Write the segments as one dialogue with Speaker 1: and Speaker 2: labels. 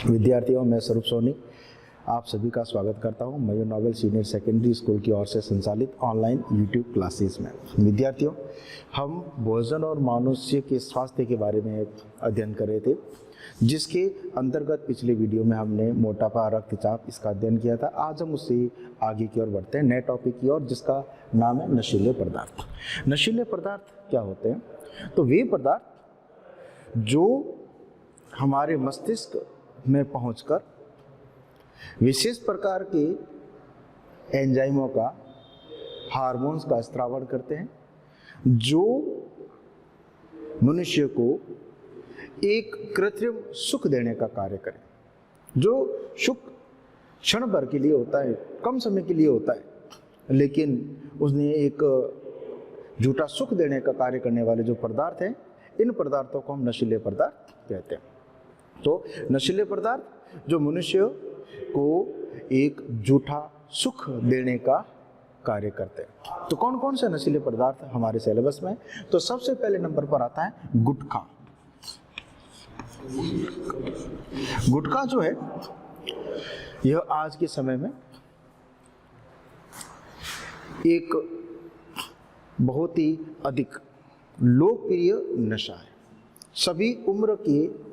Speaker 1: विद्यार्थियों, मैं स्वरूप सोनी आप सभी का स्वागत करता हूं मयूर नोबेल सीनियर सेकेंडरी स्कूल की ओर से संचालित ऑनलाइन यूट्यूब क्लासेस में। विद्यार्थियों, हम भोजन और मनुष्य के स्वास्थ्य के बारे में अध्ययन कर रहे थे, जिसके अंतर्गत पिछले वीडियो में हमने मोटापा, रक्तचाप इसका अध्ययन किया था। आज हम उससे आगे की ओर बढ़ते हैं, नए टॉपिक की ओर, जिसका नाम है नशीले पदार्थ। नशीले पदार्थ क्या होते हैं? तो वे पदार्थ जो हमारे मस्तिष्क में पहुंचकर विशेष प्रकार के एंजाइमों का, हार्मोन्स का स्रावण करते हैं, जो मनुष्य को एक कृत्रिम सुख देने का कार्य करें। जो सुख क्षण भर के लिए होता है, कम समय के लिए होता है, लेकिन उसने एक झूठा सुख देने का कार्य करने वाले जो पदार्थ हैं, इन पदार्थों को हम नशीले पदार्थ कहते हैं। तो नशीले पदार्थ जो मनुष्य को एक झूठा सुख देने का कार्य करते हैं। तो कौन कौन से नशीले पदार्थ हमारे सिलेबस में? तो सबसे पहले नंबर पर आता है गुटखा। गुटखा जो है, यह आज के समय में एक बहुत ही अधिक लोकप्रिय नशा है। सभी उम्र के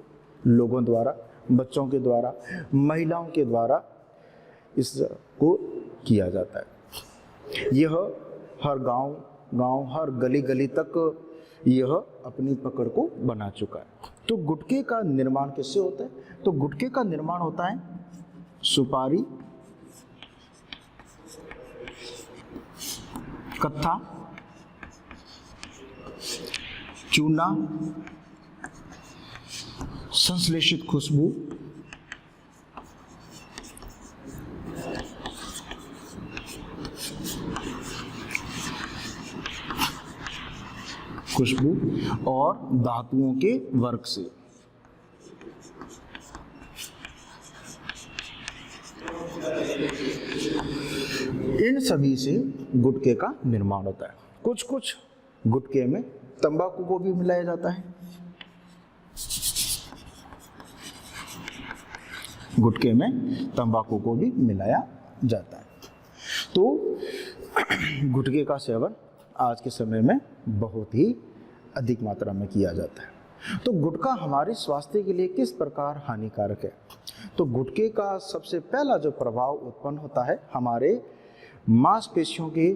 Speaker 1: लोगों द्वारा, बच्चों के द्वारा, महिलाओं के द्वारा इसको किया जाता है। यह हर गांव, हर गली गली तक यह अपनी पकड़ को बना चुका है। तो गुटखे का निर्माण किससे होता है? तो गुटखे का निर्माण होता है सुपारी, कत्था, चूना, संश्लेषित खुशबू, और धातुओं के वर्ग से। इन सभी से गुटखे का निर्माण होता है। कुछ गुटखे में तंबाकू को भी मिलाया जाता है। गुटखे में तंबाकू को भी मिलाया जाता है। तो गुटखे का सेवन आज के समय में बहुत ही अधिक मात्रा में किया जाता है। तो गुटखा हमारे स्वास्थ्य के लिए किस प्रकार हानिकारक है? तो गुटखे का सबसे पहला जो प्रभाव उत्पन्न होता है, हमारे मांसपेशियों के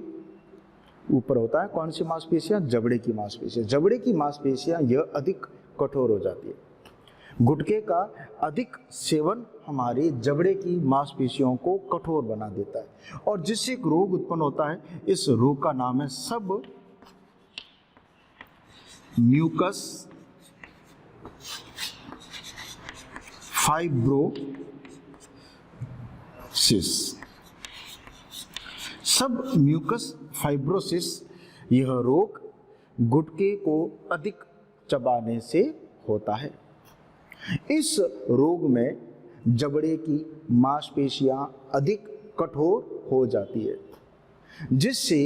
Speaker 1: ऊपर होता है। कौन सी मांसपेशियां? जबड़े की मांसपेशियां। जबड़े की मांसपेशियां यह अधिक कठोर हो जाती है। गुटखे का अधिक सेवन हमारी जबड़े की मांसपेशियों को कठोर बना देता है, और जिससे एक रोग उत्पन्न होता है। इस रोग का नाम है सब म्यूकस फाइब्रोसिस। सब म्यूकस फाइब्रोसिस यह रोग गुटखे को अधिक चबाने से होता है। इस रोग में जबड़े की मांसपेशियां अधिक कठोर हो जाती है, जिससे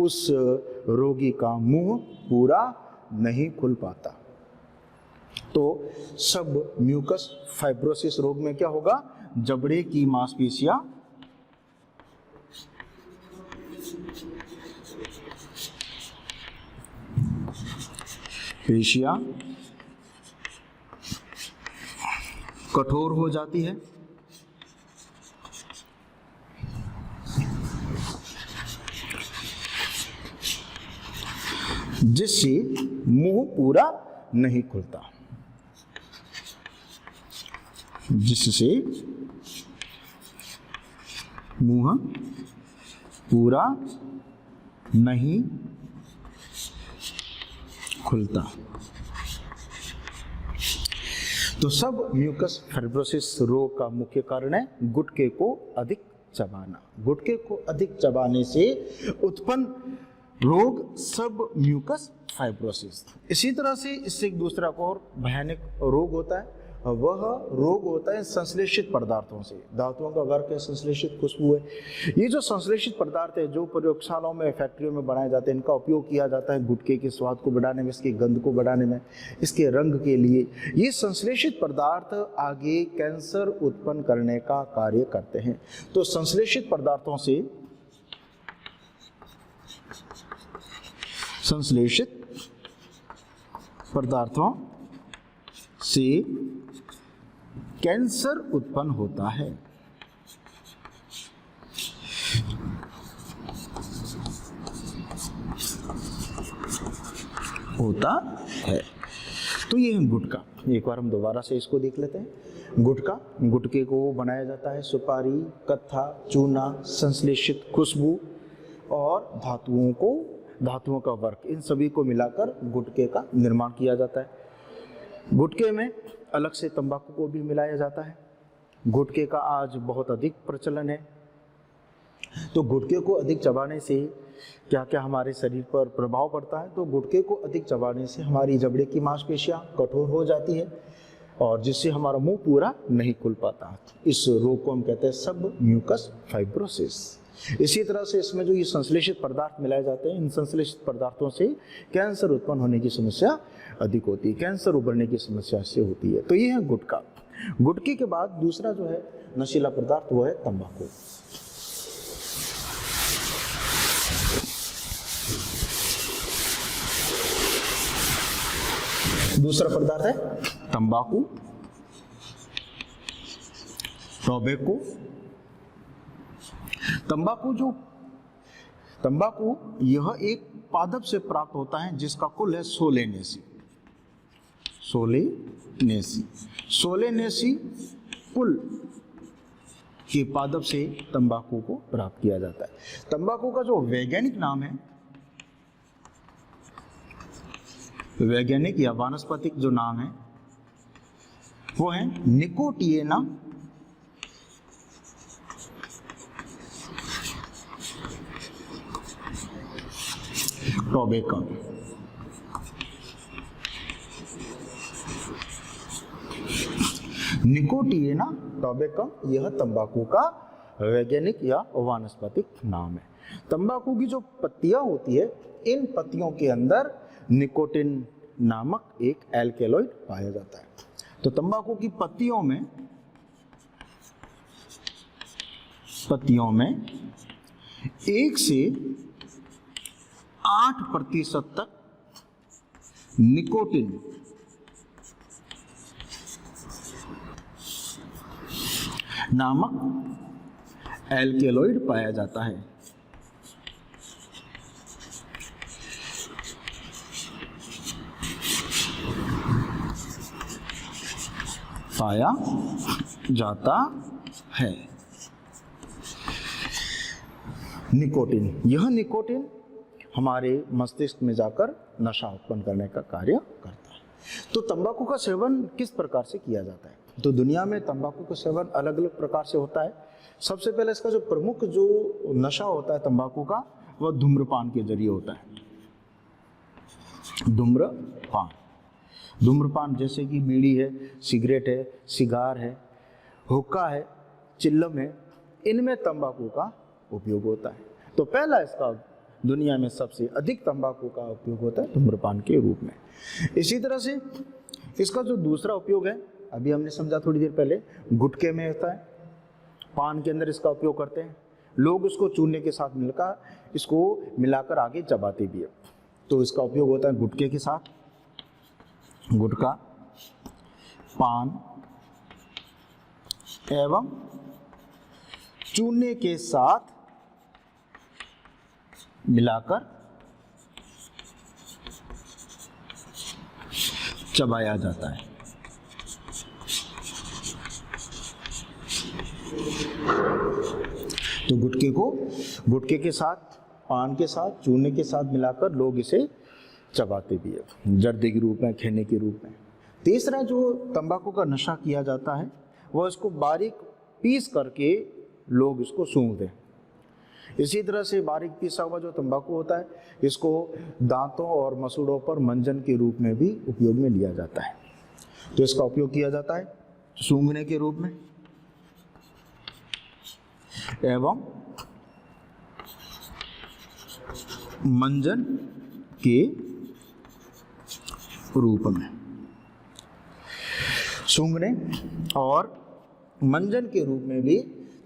Speaker 1: उस रोगी का मुंह पूरा नहीं खुल पाता। तो सब म्यूकस फाइब्रोसिस रोग में क्या होगा? जबड़े की मांसपेशियां कठोर हो जाती है, जिससे मुंह पूरा नहीं खुलता। जिससे मुंह पूरा नहीं खुलता। तो सब म्यूकस फाइब्रोसिस रोग का मुख्य कारण है गुटखे को अधिक चबाना। गुटखे को अधिक चबाने से उत्पन्न रोग सब म्यूकस फाइब्रोसिस। इसी तरह से इससे एक दूसरा और भयानक रोग होता है, वह रोग होता है संश्लेषित पदार्थों से। धातुओं का वर्ग है, संश्लेषित खुशबू है। ये जो संश्लेषित पदार्थ है जो प्रयोगशालाओं में, फैक्ट्रियों में बनाए जाते हैं, इनका उपयोग किया जाता है गुटखे के स्वाद को बढ़ाने में, इसकी गंध को बढ़ाने में, इसके रंग के लिए। ये संश्लेषित पदार्थ आगे कैंसर उत्पन्न करने का कार्य करते हैं। तो संश्लेषित पदार्थों से, संश्लेषित पदार्थों से कैंसर उत्पन्न होता है। तो ये है गुटखा। एक बार हम दोबारा से इसको देख लेते हैं। गुटखे को बनाया जाता है सुपारी, कत्था, चूना, संश्लेषित खुशबू और धातुओं का वर्ग, इन सभी को मिलाकर गुटखे का निर्माण किया जाता है। गुटखे में अलग से तंबाकू को भी मिलाया जाता है। गुटखे का आज बहुत अधिक प्रचलन है। तो गुटखे को अधिक चबाने से क्या क्या हमारे शरीर पर प्रभाव पड़ता है? तो गुटखे को अधिक चबाने से हमारी जबड़े की मांसपेशियां कठोर हो जाती है और जिससे हमारा मुंह पूरा नहीं खुल पाता। इस रोग को हम कहते हैं सब म्यूकस फाइब्रोसिस। इसी तरह से इसमें जो ये संश्लेषित पदार्थ मिलाए जाते हैं, इन संश्लेषित पदार्थों से कैंसर उत्पन्न होने की समस्या अधिक होती है, कैंसर उभरने की समस्या से होती है। तो ये है गुटखा। गुटखे के बाद दूसरा जो है नशीला पदार्थ वो है तंबाकू। दूसरा पदार्थ है तंबाकू, टोबैको। तंबाकू यह एक पादप से प्राप्त होता है जिसका कुल है सोलेनेसी कुल के पादप से तंबाकू को प्राप्त किया जाता है। तंबाकू का जो वैज्ञानिक नाम है, वैज्ञानिक या वानस्पतिक जो नाम है वो है निकोटिएना टोबैकम। निकोटिएना टोबैकम यह तंबाकू का वैज्ञानिक या वानस्पतिक नाम है। तंबाकू की जो पत्तियां होती है, इन पत्तियों के अंदर निकोटिन नामक एक एल्केलॉइड पाया जाता है। तो तंबाकू की पत्तियों में 1 से 8% तक निकोटिन नामक एल्केलॉइड पाया जाता है। निकोटिन, यह निकोटिन हमारे मस्तिष्क में जाकर नशा उत्पन्न करने का कार्य करता है। तो तंबाकू का सेवन किस प्रकार से किया जाता है? तो दुनिया में तंबाकू का सेवन अलग अलग प्रकार से होता है। सबसे पहले इसका जो प्रमुख जो नशा होता है तंबाकू का, वह धूम्रपान के जरिए होता है। धूम्रपान जैसे कि बीड़ी है, सिगरेट है, सिगार है, हुक्का है, चिल्लम है, इनमें तंबाकू का उपयोग होता है। तो पहला इसका दुनिया में सबसे अधिक तंबाकू का उपयोग होता है धूम्रपान के रूप में। इसी तरह से इसका जो दूसरा उपयोग है, अभी हमने समझा थोड़ी देर पहले, गुटखे में होता है, पान के अंदर इसका उपयोग करते हैं लोग। इसको चूने के साथ मिलाकर आगे चबाते भी है। तो इसका उपयोग होता है गुटखे के साथ, गुटखा, पान एवं चूने के साथ मिलाकर चबाया जाता है। तो गुटखे के साथ, पान के साथ, चूने के साथ मिलाकर लोग इसे चबाते भी है, जर्दे के रूप में, खेने के रूप में। तीसरा जो तंबाकू का नशा किया जाता है वह इसको बारीक पीस करके लोग इसको सूंघते हैं। इसी तरह से बारीक पीसा हुआ जो तंबाकू होता है, इसको दांतों और मसूड़ों पर मंजन के रूप में भी उपयोग में लिया जाता है। तो इसका उपयोग किया जाता है सूंघने के रूप में एवं मंजन के रूप में। सूंघने और मंजन के रूप में भी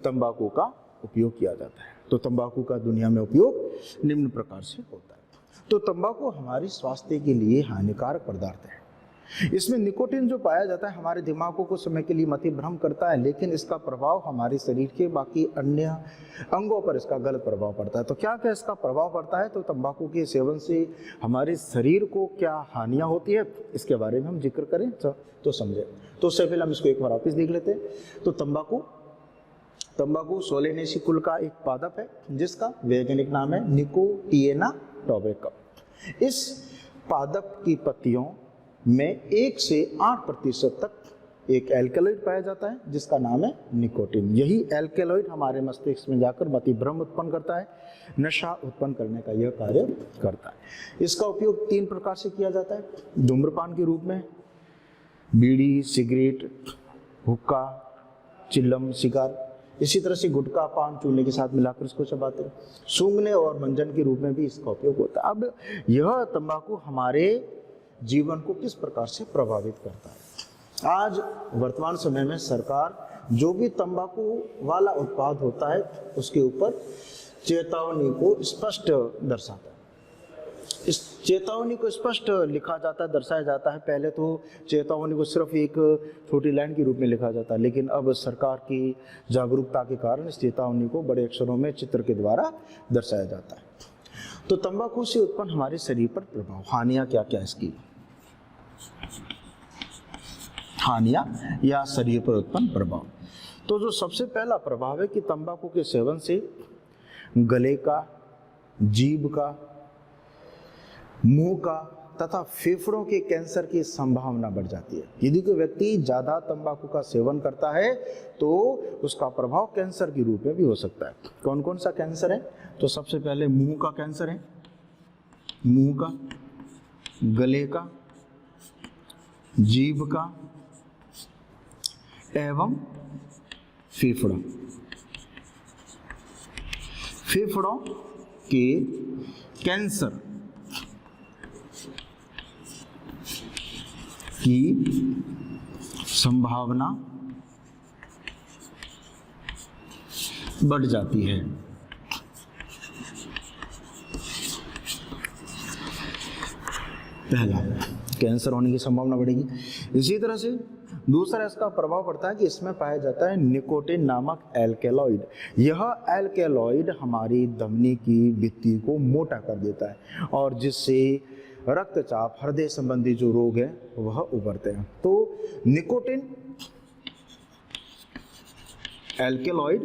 Speaker 1: तंबाकू का उपयोग किया जाता है। तो तंबाकू का दुनिया में उपयोग निम्न प्रकार से होता है। तो तंबाकू हमारी स्वास्थ्य के लिए हानिकारक पदार्थ है। इसमें निकोटिन जो पाया जाता है हमारे दिमाग को कुछ समय के लिए मतिभ्रम करता है, लेकिन इसका प्रभाव हमारे शरीर के बाकी अन्य अंगों पर इसका गलत प्रभाव पड़ता है। तो क्या क्या इसका प्रभाव पड़ता है, तो तंबाकू के सेवन से हमारे शरीर को क्या हानियां होती है, इसके बारे में हम जिक्र करें तो समझें। तो उससे पहले हम इसको एक बार वापिस देख लेते हैं। तो तंबाकू सोलेनेसी कुल का एक पादप है जिसका वैज्ञानिक नाम है निकोटिएना टोबैकम। इस पादप की पत्तियों में 1 से 8% तक एक एल्केलॉइड पाया जाता है जिसका नाम है निकोटिन। यही एल्केलॉइड हमारे मस्तिष्क में जाकर मतिभ्रम उत्पन्न करता है, नशा उत्पन्न करने का यह कार्य करता है। इसका उपयोग 3 प्रकार से किया जाता है। धूम्रपान के रूप में बीड़ी, सिगरेट, हुक्का, चिल्लम, सिगार, इसी तरह से गुटखा पान चूने के साथ मिलाकर इसको चबाते हैं। सूंघने और मंजन के रूप में भी इसका उपयोग होता है। अब यह तंबाकू हमारे जीवन को किस प्रकार से प्रभावित करता है। आज वर्तमान समय में सरकार जो भी तंबाकू वाला उत्पाद होता है उसके ऊपर चेतावनी को स्पष्ट दर्शाता है। इस चेतावनी को स्पष्ट लिखा जाता है, दर्शाया जाता है। पहले तो चेतावनी को सिर्फ एक छोटी लाइन के रूप में लिखा जाता है, लेकिन अब सरकार की जागरूकता के कारण इस चेतावनी को बड़े अक्षरों में चित्र के द्वारा दर्शाया जाता है। तो तंबाकू से उत्पन्न हमारे शरीर पर प्रभाव, हानियां क्या क्या इसकी, हानियां या शरीर पर उत्पन्न प्रभाव। तो जो सबसे पहला प्रभाव है कि तंबाकू के सेवन से गले का, जीभ का, मुंह का तथा फेफड़ों के कैंसर की संभावना बढ़ जाती है। यदि कोई व्यक्ति ज्यादा तंबाकू का सेवन करता है तो उसका प्रभाव कैंसर के रूप में भी हो सकता है। कौन कौन सा कैंसर है, तो सबसे पहले मुंह का कैंसर है, मुंह का, गले का, जीभ का एवं फेफड़ों के कैंसर की संभावना बढ़ जाती है। पहला, कैंसर होने की संभावना बढ़ेगी। इसी तरह से दूसरा इसका प्रभाव पड़ता है कि इसमें पाया जाता है निकोटिन नामक एल्केलॉइड। यह एल्केलॉइड हमारी धमनी की भित्ति को मोटा कर देता है और जिससे रक्तचाप, हृदय संबंधी जो रोग है वह उभरते हैं। तो निकोटिन एल्केलॉइड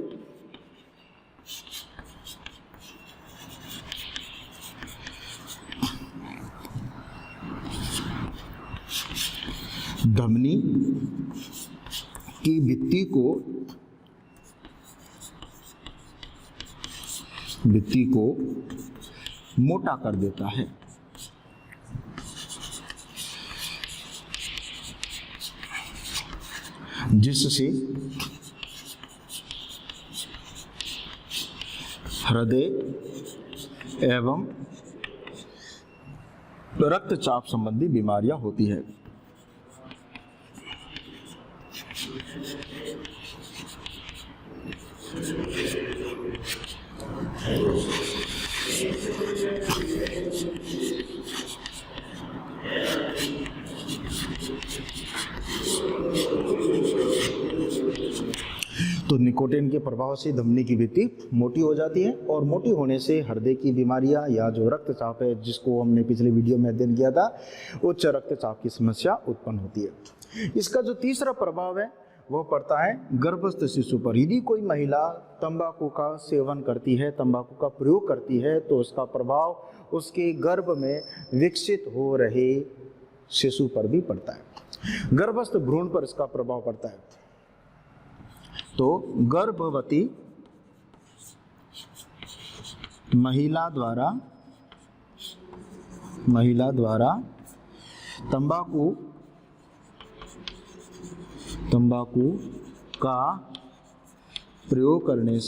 Speaker 1: धमनी की भित्ति को मोटा कर देता है। जिससे हृदय एवं रक्तचाप संबंधी बीमारियां होती है। तो निकोटिन के प्रभाव से धमनी की भित्ति मोटी हो जाती है और मोटी होने से हृदय की बीमारियां या जो रक्तचाप है, जिसको हमने पिछले वीडियो में अध्ययन किया था, उच्च रक्तचाप की समस्या उत्पन्न होती है। इसका जो तीसरा प्रभाव है वह पड़ता है गर्भस्थ शिशु पर। यदि कोई महिला तंबाकू का सेवन करती है, तंबाकू का प्रयोग करती है, तो उसका प्रभाव उसके गर्भ में विकसित हो रहे शिशु पर भी पड़ता है। गर्भस्थ भ्रूण पर इसका प्रभाव पड़ता है। तो गर्भवती महिला द्वारा तंबाकू तंबाकू का प्रयोग करने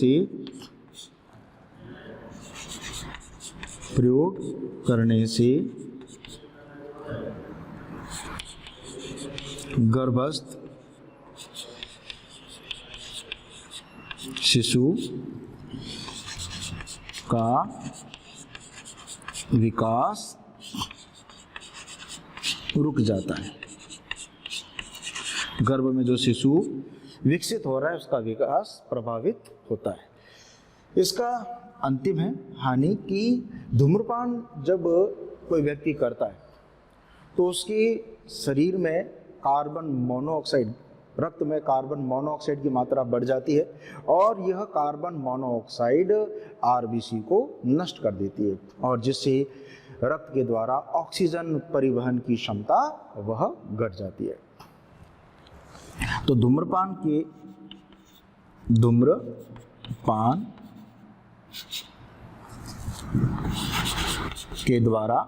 Speaker 1: से गर्भस्थ शिशु का विकास रुक जाता है। गर्भ में जो शिशु विकसित हो रहा है उसका विकास प्रभावित होता है। इसका अंतिम है हानि कि धूम्रपान जब कोई व्यक्ति करता है तो उसके शरीर में कार्बन मोनोऑक्साइड, रक्त में कार्बन मोनोऑक्साइड की मात्रा बढ़ जाती है और यह कार्बन मोनोऑक्साइड आरबीसी को नष्ट कर देती है और जिससे रक्त के द्वारा ऑक्सीजन परिवहन की क्षमता वह घट जाती है। तो धूम्रपान के द्वारा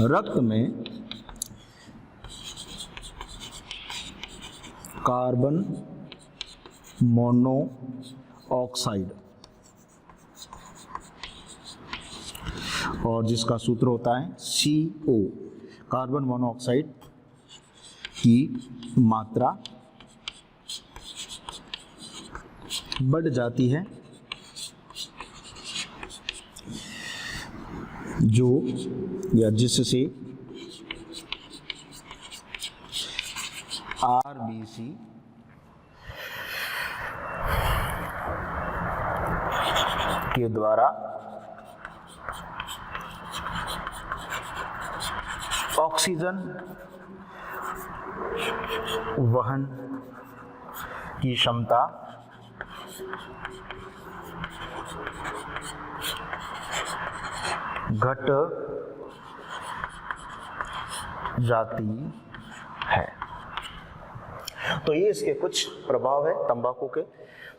Speaker 1: रक्त में कार्बन मोनोऑक्साइड और जिसका सूत्र होता है CO, कार्बन मोनोऑक्साइड की मात्रा बढ़ जाती है जो या जिससे आरबीसी के द्वारा ऑक्सीजन वहन की क्षमता घट जाती है। तो ये इसके कुछ प्रभाव है तंबाकू के।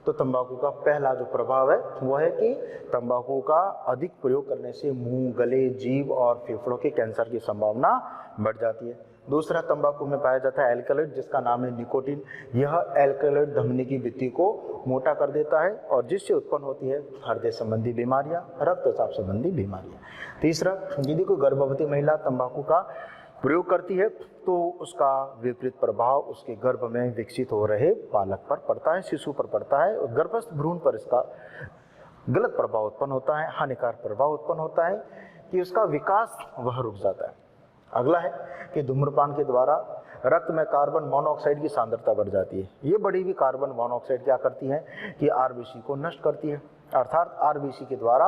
Speaker 1: तो तंबाकू का पहला जो प्रभाव है वो है कि तंबाकू का अधिक प्रयोग करने से मुंह, गले, जीभ और फेफड़ों के कैंसर की संभावना बढ़ जाती है। दूसरा, तंबाकू में पाया जाता है एल्कलॉइड जिसका नाम है निकोटीन। यह एल्कलॉइड धमनी की भित्ति को मोटा कर देता है और जिससे उत्पन्न होती है हृदय संबंधी बीमारियां, रक्तचाप संबंधी बीमारियां। तीसरा, यदि कोई गर्भवती महिला तंबाकू का प्रयोग करती है तो उसका विपरीत प्रभाव उसके गर्भ में विकसित हो रहे बालक पर पड़ता है, शिशु पर पड़ता है और गर्भस्थ भ्रूण पर इसका गलत प्रभाव उत्पन्न होता है, हानिकारक प्रभाव उत्पन्न होता है कि उसका विकास वह रुक जाता है। अगला है कि धूम्रपान के द्वारा रक्त में कार्बन मोनोऑक्साइड की सांद्रता बढ़ जाती है। ये बढ़ी हुई कार्बन मोनोऑक्साइड क्या करती है कि आरबीसी को नष्ट करती है, अर्थात आरबीसी के द्वारा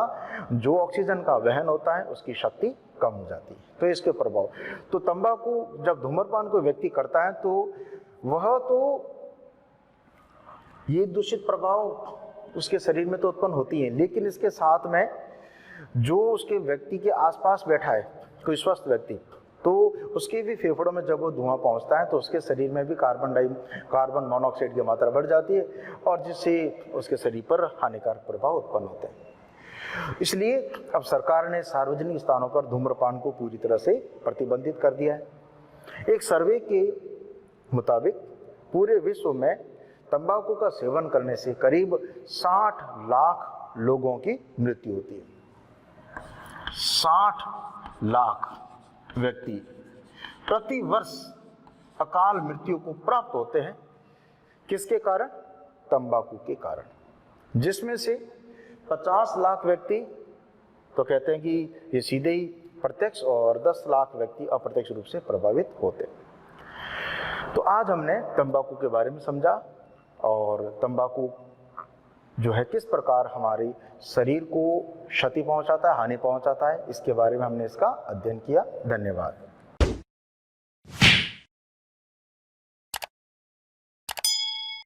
Speaker 1: जो ऑक्सीजन का वहन होता है उसकी शक्ति कम हो जाती है। तो इसके प्रभाव, तो तंबाकू जब धूम्रपान कोई व्यक्ति करता है तो वह तो ये दूषित प्रभाव उसके शरीर में तो उत्पन्न होती है, लेकिन इसके साथ में जो उसके व्यक्ति के आसपास बैठा है कोई स्वस्थ व्यक्ति, तो उसके भी फेफड़ों में जब वो धुआं पहुंचता है तो उसके शरीर में भी कार्बन मोनोऑक्साइड की मात्रा बढ़ जाती है और जिससे उसके शरीर पर हानिकारक प्रभाव उत्पन्न होते हैं। इसलिए अब सरकार ने सार्वजनिक स्थानों पर धूम्रपान को पूरी तरह से प्रतिबंधित कर दिया है। एक सर्वे के मुताबिक पूरे विश्व में तंबाकू का सेवन करने से करीब 60 लाख लोगों की मृत्यु होती है। 60 लाख व्यक्ति प्रति वर्ष अकाल मृत्यु को प्राप्त होते हैं। किसके कारण? तंबाकू के कारण, जिसमें से 50 लाख व्यक्ति तो कहते हैं कि ये सीधे ही प्रत्यक्ष और 10 लाख व्यक्ति अप्रत्यक्ष रूप से प्रभावित होते। तो आज हमने तंबाकू के बारे में समझा और तंबाकू जो है किस प्रकार हमारे शरीर को क्षति पहुंचाता है, हानि पहुंचाता है, इसके बारे में हमने इसका अध्ययन किया। धन्यवाद।